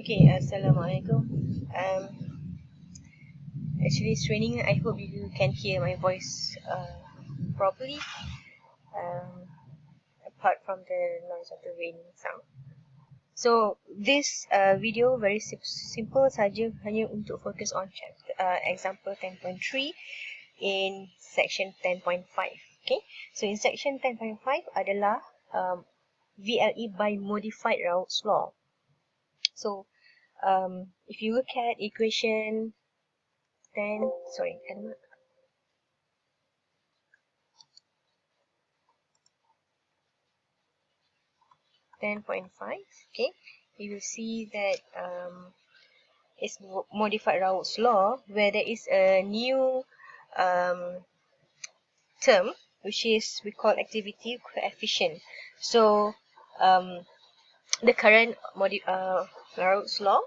Okay, Assalamualaikum. Actually, it's raining. I hope you can hear my voice properly, apart from the noise of the rain sound. So, this video very simple saja, hanya untuk fokus on example 10.3 in section 10.5. Okay, so in section 10.5 adalah VLE by modified Raoult's law. So, if you look at equation 10.5, okay, you will see that it's modified Raoult's law, where there is a new term which is we call activity coefficient. So the current Raoult's law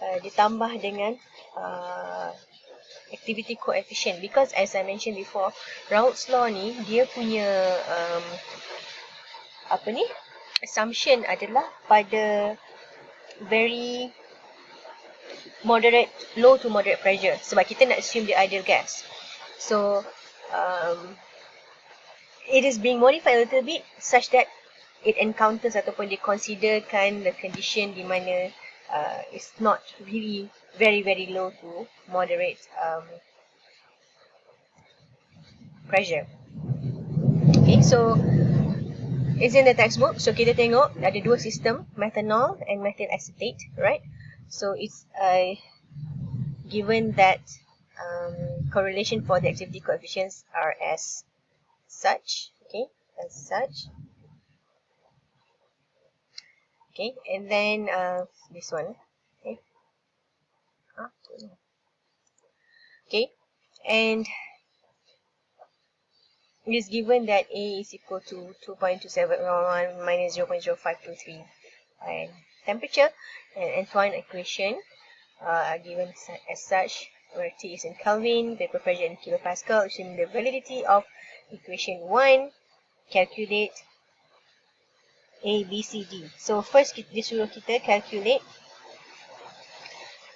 ditambah dengan activity coefficient, because as I mentioned before, Raoult's law ni dia punya assumption adalah pada very moderate, low to moderate pressure, sebab kita nak assume the ideal gas. So it is being modified a little bit such that it encounters ataupun dia considerkan the condition di mana it's not really very low to moderate pressure. Okay, so it's in the textbook. So kita tengok ada dua sistem, methanol and methyl acetate, right? So it's given that correlation for the activity coefficients are as such, okay, as such. Okay, and then this one, okay, okay, and it is given that A is equal to 2.2711 minus 0.0523 and temperature, and Antoine equation are given as such, where T is in Kelvin, vapor pressure in kilopascal. Assuming the validity of equation 1, calculate A, B, C, D. So first dia suruh kita calculate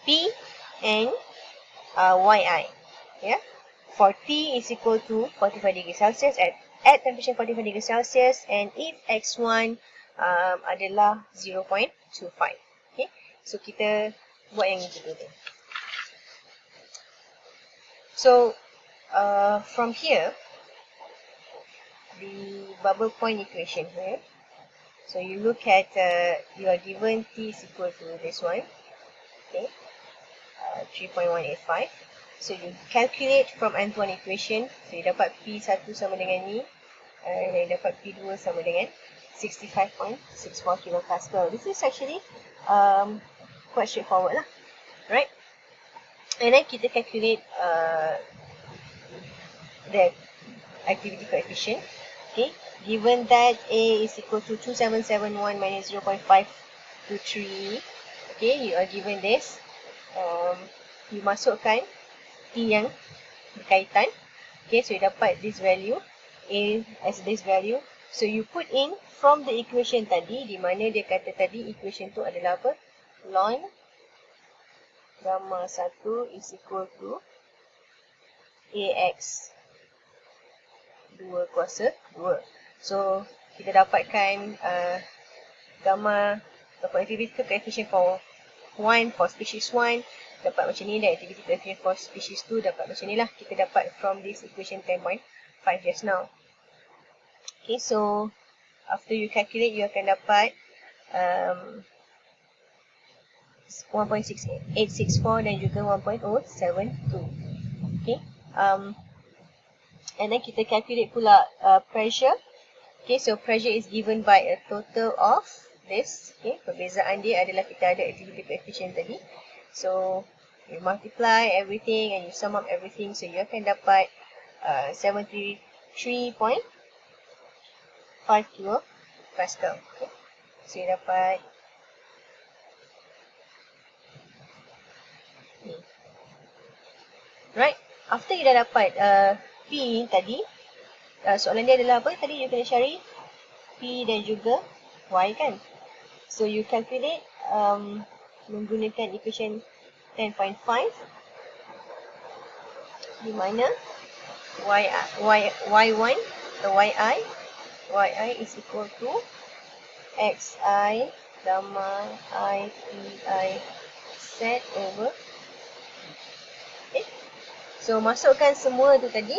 P and YI, yeah, for T is equal to 45 degrees Celsius at temperature 45 degrees Celsius, and if X1 adalah 0.25. Okay, so kita buat yang itu dulu. So from here, the bubble point equation here, so you look at you are given T is equal to this one, okay, 3.185. So you calculate from Antoine equation, so you dapat P1 sama dengan ni, dan you dapat P2 sama dengan 65.64 kilopascal. This is actually quite straightforward lah, right? And then kita calculate the activity coefficient. Okay, given that A is equal to 2771 minus 0.523, okay, you are given this, you masukkan T yang berkaitan, okay, so you dapat this value, A as this value, so you put in from the equation tadi, di mana dia kata tadi equation tu adalah apa, ln gamma 1 is equal to AX 2 kuasa 2. So kita dapatkan gamma ataupun activity coefficient for 1 for species 1 dapat macam ni, dan activity coefficient for species 2 dapat macam ni lah. Kita dapat from this equation 10.5 just now. Okay, so after you calculate, you akan dapat 1.6864 dan juga 1.072. Okay, and then kita calculate pula pressure. Okay, so pressure is given by a total of this. Okay, perbezaan dia adalah kita ada activity coefficient tadi. So you multiply everything and you sum up everything, so you akan dapat 73.5 kilopascal. Okay, so you dapat ni. Right, after you dah dapat P tadi, soalan dia adalah apa tadi, you kena cari P dan juga Y kan. So you calculate menggunakan equation 10.5 di mana y1 atau yi is equal to xi gamma I pi set over. Okay. So masukkan semua tu tadi.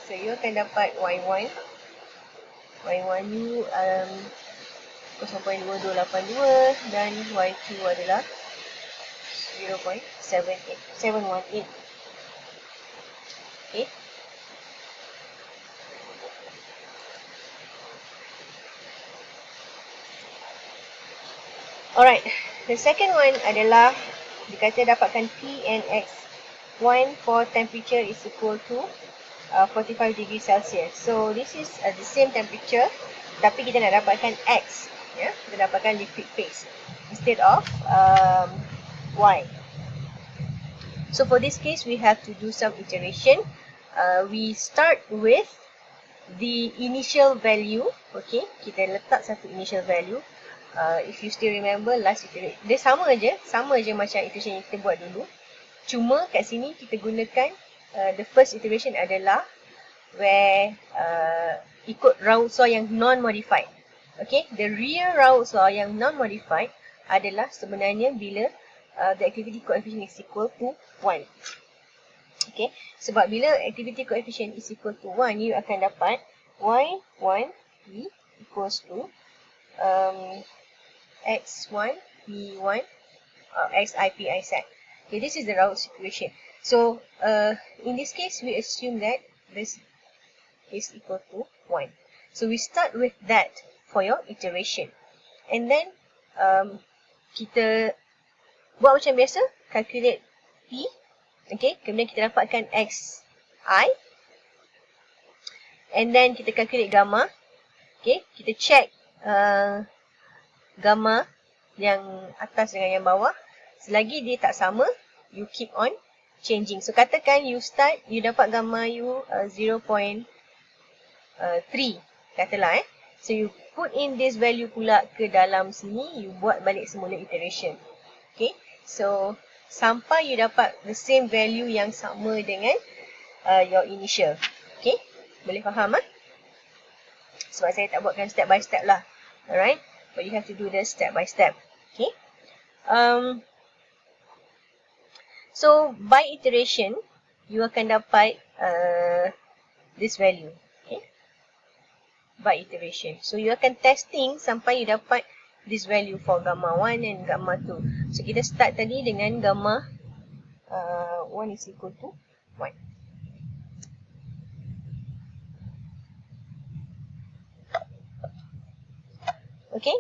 So you akan dapat y1 ni 0.2282 dan y2 adalah 0.718. Okay. Alright, the second one adalah dikata dapatkan P and X1 for temperature is equal to 45 degrees Celsius. So this is the same temperature, tapi kita nak dapatkan X, ya, kita dapatkan liquid phase instead of Y. So for this case, we have to do some iteration. We start with the initial value. Okay, kita letak satu initial value. If you still remember last iteration, dia sama aja macam iteration yang kita buat dulu. Cuma kat sini kita gunakan the first iteration adalah where ikut Raoult's law yang non-modified. Okay, the real Raoult's law yang non-modified adalah sebenarnya bila the activity coefficient is equal to 1. Okay, sebab bila activity coefficient is equal to 1, you akan dapat y1 equals to x1 p1 xi pi set. Okay, this is the Raoult's equation. So in this case, we assume that this is equal to 1. So we start with that for your iteration, and then kita buat macam biasa, calculate p. Okay, kemudian kita dapatkan xi, and then kita calculate gamma. Okay, kita check gamma yang atas dengan yang bawah. Selagi dia tak sama, you keep on changing. So katakan you dapat gamma you 0.3 katalah So you put in this value pula ke dalam sini, you buat balik semula iteration. Okay, so sampai you dapat the same value yang sama dengan your initial. Okay, boleh faham sebab saya tak buatkan step by step lah. Alright, but you have to do this step by step. Okay. So by iteration, you akan dapat this value. Okay. By iteration. So you akan testing sampai you dapat this value for gamma 1 and gamma 2. So kita start tadi dengan gamma 1 is equal to 1. Okay.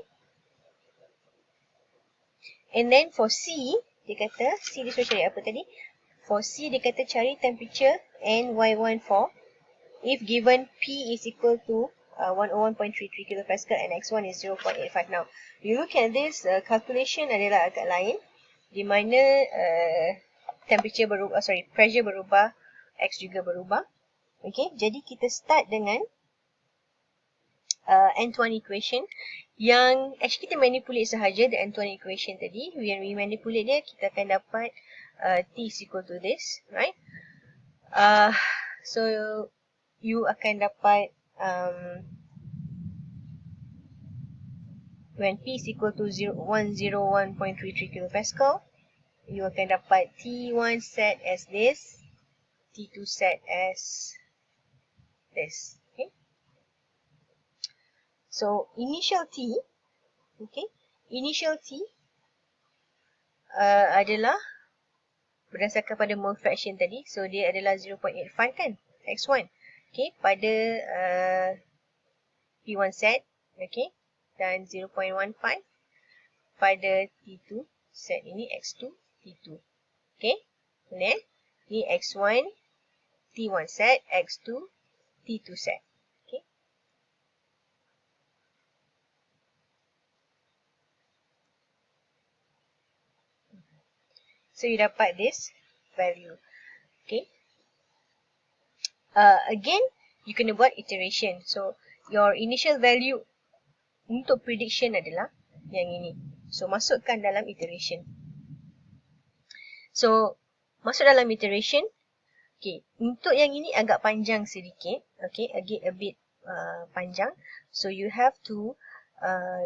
And then for C, dia kata, C dia suruh cari apa tadi? For C, dia kata cari temperature and Y1 for if given P is equal to 101.33 kilopascal and X1 is 0.85. Now, you look at this, calculation adalah agak lain, di mana temperature berubah, pressure berubah, X juga berubah. Okay, jadi kita start dengan N1 equation yang actually kita manipulate sahaja the N1 equation tadi. When we manipulate dia, kita akan dapat T is equal to this, right? So you akan dapat when P is equal to 101.33 kilopascal, you akan dapat T1 set as this, T2 set as this. Okay. So initial T, okay, initial T adalah berdasarkan pada mole fraction tadi. So dia adalah 0.85 kan, X1. Okay, pada P1 set, okay, dan 0.15 pada T2 set ini, X2, T2. Okay, ini X1, T1 set, X2, T2 set. Okay. So you dapat this value. Okay. Again, you kena buat iteration. So your initial value untuk prediction adalah yang ini. So masukkan dalam iteration. So, masuk dalam iteration. Okay, untuk yang ini agak panjang sedikit. Okay, a bit panjang. So, you have to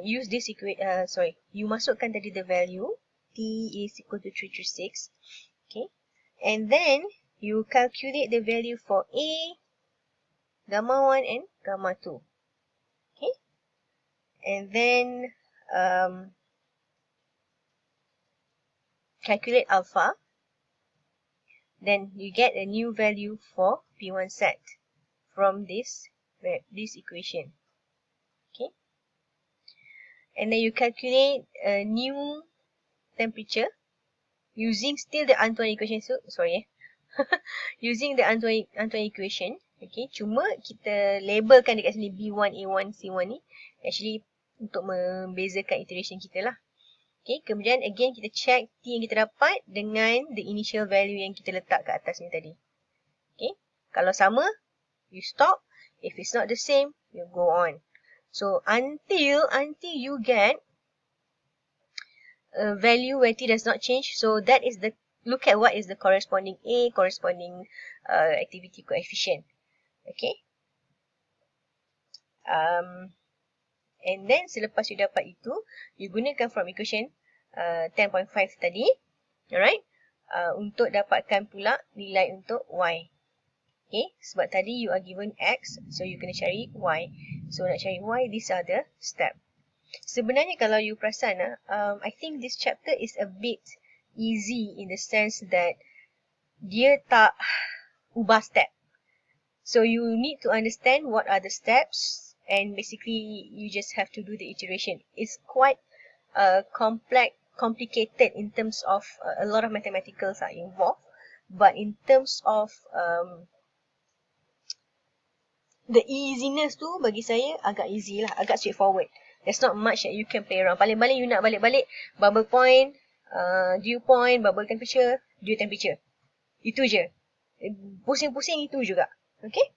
use this you masukkan tadi the value. T is equal to 336. Okay, and then you calculate the value for A, gamma 1 and gamma 2. Okay, and then calculate alpha. Then you get a new value for P1 set from this equation. Okay, and then you calculate a new temperature using still the Antoine equation. So sorry, using the Antoine equation. Okay, cuma kita labelkan dekat sini B1, A1, C1 ni actually untuk membezakan iteration kita lah. Okay, kemudian again kita check T yang kita dapat dengan the initial value yang kita letak kat atas ni tadi. Okay, kalau sama, you stop. If it's not the same, you go on. So until you get a value where T does not change, so that is the, look at what is the corresponding A, corresponding activity coefficient. Okay. And then selepas you dapat itu, you gunakan from equation 10.5 tadi, alright, untuk dapatkan pula nilai untuk Y. Okay, sebab tadi you are given X, so you kena cari Y. So nak cari Y, these are the step. Sebenarnya kalau you perasan, I think this chapter is a bit easy in the sense that dia tak ubah step. So you need to understand what are the steps, and basically you just have to do the iteration. It's quite complicated in terms of a lot of mathematicals are involved, but in terms of the easiness tu bagi saya agak easy lah, agak straightforward. There's not much that you can play around. Paling-paling you nak balik-balik bubble point, dew point, bubble temperature, dew temperature. Itu je. Pusing-pusing itu juga. Okay?